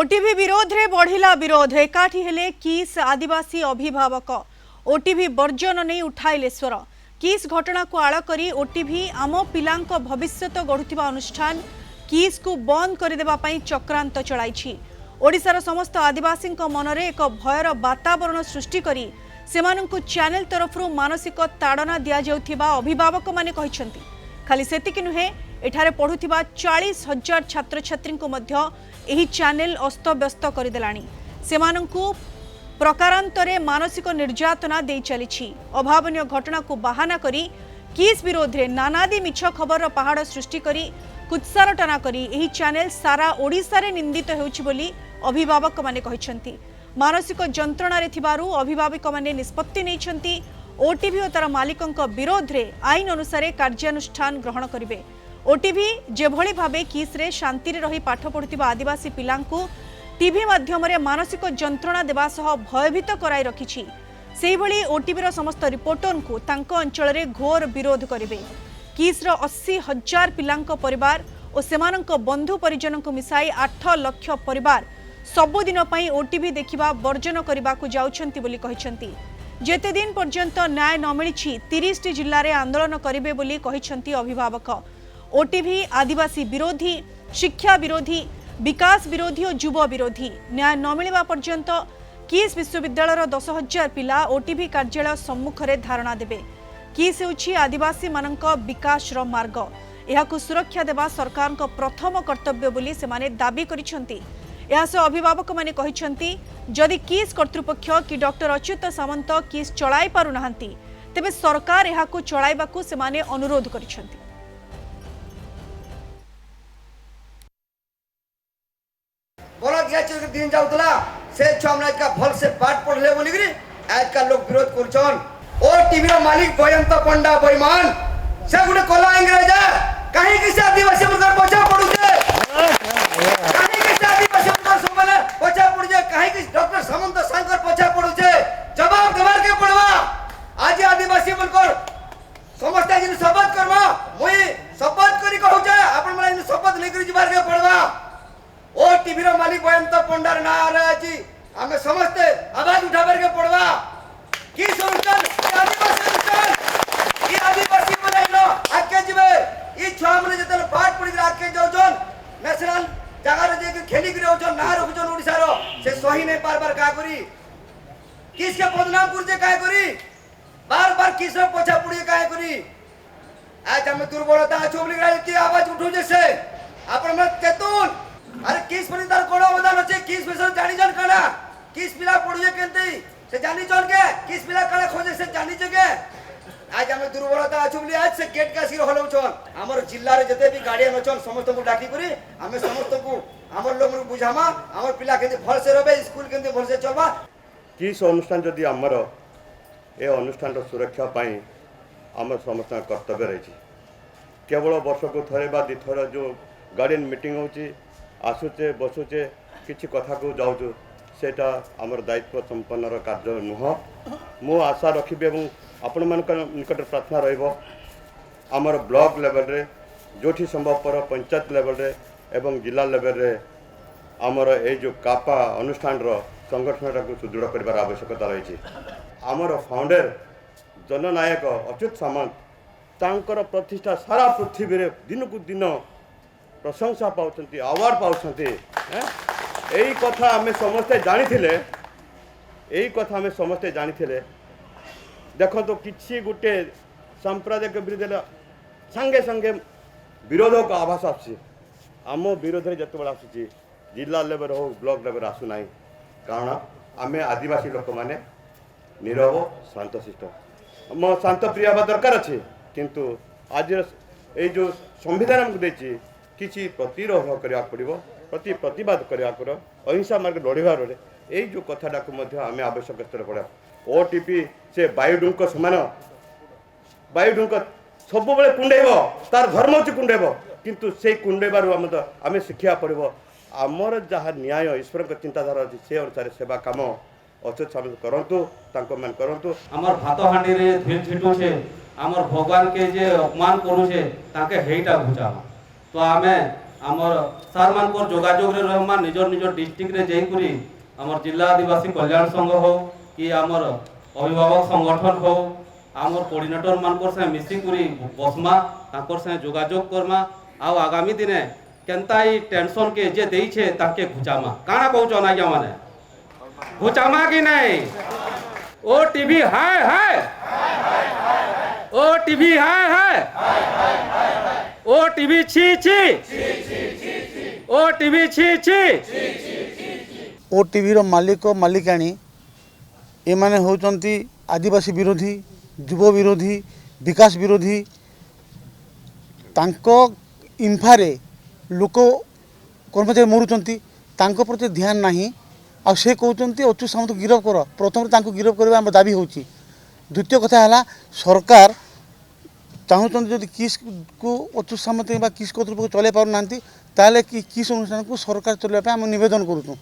OTV विरोध रे बढ़िला विरोध एकाठी हेले किस आदिवासी अभिभावक ओटीवी वर्जन नहीं उठाइले स्वर किस घटना को आड़ करी ओटीवी आम पिलांक भविष्यत गढ़ुथिबा अनुष्ठान किस को बंद करदेबा पई चक्रांत चलाइछि। ओडिशार समस्त आदिवासी मनरे एक भयर वातावरण सृष्टि करी सेमानंकु चैनल तरफरु मानसिक ताड़ना दिया जाउथिबा अभिभावक माने कहिसंती। खाली सेतिकि नुहे एठारे पढ़ुथिबा 40,000 छात्र छात्री को मध्य एही चैनल अस्तव्यस्त करदेलाणी। सेमानंकु प्रकारांतरे मानसिक निर्यातना दे चलीछि। अभावनीय घटना को बहाना करी किस विरोध रे नानादी मिछ खबर पहाड़ सृष्टि करी कुत्सार टना करी एही चैनल सारा ओडिसा रे निंदित हेउछि बोली अभिभावक माने कहिसंती। मानसिक जंत्रणा रे थिबारु अभिभावक माने निष्पत्ति नैछंती। ओटीवी और तार मालिकंक विरोध रे आईन अनुसार कार्यानुष्ठान ग्रहण करिवे। ओटीवी जेभली भाबे किस रे शांति रे रही पाठ पढुतिबा आदिवासी पिलांकु टीवी माध्यम रे मानसिक जंत्रणा देबा सह भयभीत कराई रखिछि। सेही भली ओटीवी रो समस्त रिपोर्टर को तांको अंचल रे घोर विरोध करिवे। किस रो 80,000 पिलांक परिवार और सेमानंक बंधु परिजन को मिसाई 8 लाख परिवार सबुदिन पई ओटीवी देखिबा वर्जन करबा को जाउछंती बोली कहिसंती। जेते दिन पर्यंत न्याय न मिलिछि 30 जिल्ला रे आंदोलन करिवे बोली कहिसंती अभिभावक। ओटीवी आदिवासी विरोधी, शिक्षा विरोधी, विकास विरोधी और युव विरोधी। न्याय न मिलवा पर्यंत किस विश्वविद्यालय 10,000 पिला ओटीवी कार्यालय सम्मुख रे धारणा देबे। किस हेउछि आदिवासी मानक विकास रो मार्ग। एहाकु सुरक्षा देबा सरकार को प्रथम कर्तव्य बोली सेमाने दाबी करिसंती। यास अभिभावक माने कहिसंती जदि किस कर्तृपक्ष कि डॉक्टर अच्युत सामंत किस चलाई पारु नाहंती तेबे सरकार एहाकु चलाइबाकु सेमाने अनुरोध करिसंती। बोला दिया चल दिन जाउतला से छमना का भल से पाठ पढ़ले बोली गरी आज का लोग विरोध करछन। ओ टीवी रो मालिक गोयंत पंडा बेईमान से गुडे कोला अंग्रेज काहे कि से आदिवासी मुकर पछा पडु छे काहे कि से आदिवासी मुकर सबले पछा पडु छे काहे कि डॉक्टर सामंत शंकर पछा पडु छे जवाब देबार के पड़वा। आज आदिवासी मुकर समस्त जिन शपथ करबा मुई शपथ करी कहू छे आपन मला इन शपथ लेकरी जिबार के पड़वा। ओ टीवी रो मालिक गोयंत पंडार ना राजी हमें समस्त आवाज उठाबर के पड़वा। की अनुष्ठान आदिवासी बनाइलो आके जिबे ई छुआ माने जतल पाठ पढ़ी आके जाउछन नेशनल जगह रे जे खेली करे होछन ना रखुछन ओडिसा रो से सही नहीं बार का करी किसके बदनाम पुरजे काय करी बार किस रो पोछा पुड़ी काय करी। आज हम दुर्बलता चोबली की आवाज उठो जैसे आपन में तेतुन अरे किस पर तार कोन अवदान अछि किस विषय जानि जन कना किस पिला पढुजे केनते से जानि जन के किस पिला कला खोजे से जानि जगे। आज हम दुर्बलता अछुबली आज से गेट का सिर हलौ छन हमर जिल्ला रे जते भी गार्डियन अछन समस्त को डाकी करी हमें समस्त को हमर लोग बुझामा हमर पिला केते भल से रहबे स्कूल केते भल से चलबा। किस अनुष्ठान जदि हमर ए अनुष्ठान रो सुरक्षा पई हमर समस्त कर्तव्य रही। केवल वर्ष को थरे बा दि थरा जो गार्डियन मीटिंग होची आसुचे बसुचे किछि कथा को जाउछु सेटा हमर दायित्व संपन्नर कार्य नुह। मु आशा रखिबे एवं आपण मान निकट प्रार्थना रहिबो हमर ब्लॉक लेवल रे जोठी संभवपर पंचायत लेवल रे एवं जिला लेवल रे हमर ए जो कापा अनुष्ठान रो संगठन को सुदृढ़ करबार आवश्यकता रही। हमर फाउंडर जननायक अच्युत सामंत तांकर प्रतिष्ठा सारा पृथ्वी रे दिन को दिन प्रशंसा पाउछंती अवार्ड पाउछंती। एई कथा हमें समस्ते जानी थिले एई कथा हमें समस्ते जानी थिले। देखो तो किछि गुटे सांप्रदायिक विरोध संगे संगे विरोध को आभास आछि आम विरोध रे जते बडा आछि जिला लेवल हो ब्लॉक लेवल आसु नाही कारण आमे आदिवासी लोक माने नीरव शांतशिष्ट म शांत प्रिय हवा दरकार अछि किंतु आज ए जो संविधान हमको देछि किछि प्रतिरोध करिया पड़िबो प्रति प्रतिवाद करिया करो अहिंसा मार्ग लड़िबार रे ए जो कथाटा को मध्य आमे आवश्यक स्तर पड़ा। ओटीपी से बायुडुंक समान बायुडुंक सब बेले कुंडेब तार धर्म होची कुंडेब किंतु से कुंडेबार आमे शिक्षा पड़िबो आमर जहाँ न्याय ईश्वर का चिंताधारा अछि से अनुसार सेवा काम अच्युत सामंत करंतु तांको मान करंतु। हमर भात हांडी रे धीर छिटू छे हमर भगवान के जे अपमान करू छे ताके हेइटा बुझा तो आमे आमर सार मानकर जोगाजोग रे रहमा निजर निजर डिस्ट्रिक्ट रे जाइकुरी आमर जिला आदिवासी कल्याण संघ हो कि आमर अभिभावक संगठन हो आमर कोऑर्डिनेटर मानकर से मिसिकुरी बसमा तांकर से जोगाजोग करमा आ आगामी दिने केनता ई टेंशन के जे देई छे ताके घुचामा काना कहउछ ना क्या माने घुचामा कि नहीं ओ टीवी है ओ टीवी है ओ टीवी छी ओ टीवी छी ओटीवी मालिक मालिकाणी एमाने होचंती आदिवासी विरोधी युव विरोधी विकास विरोधी तांको इम्फारे लोक कर्मचारी मरुचंती तांको प्रति ध्यान नहीं आ से कहते अच्युत सामंत गिरफ कर प्रथम तांको गिरफ करबा हम दाबी होची द्वितीय कथा है सरकार चाहूँ जदि किस को अच्युत सामंत किस कर्तृपक्ष चलाई पार ना किस अनुष्ठान को सरकार चलने आम नवेदन करूँ।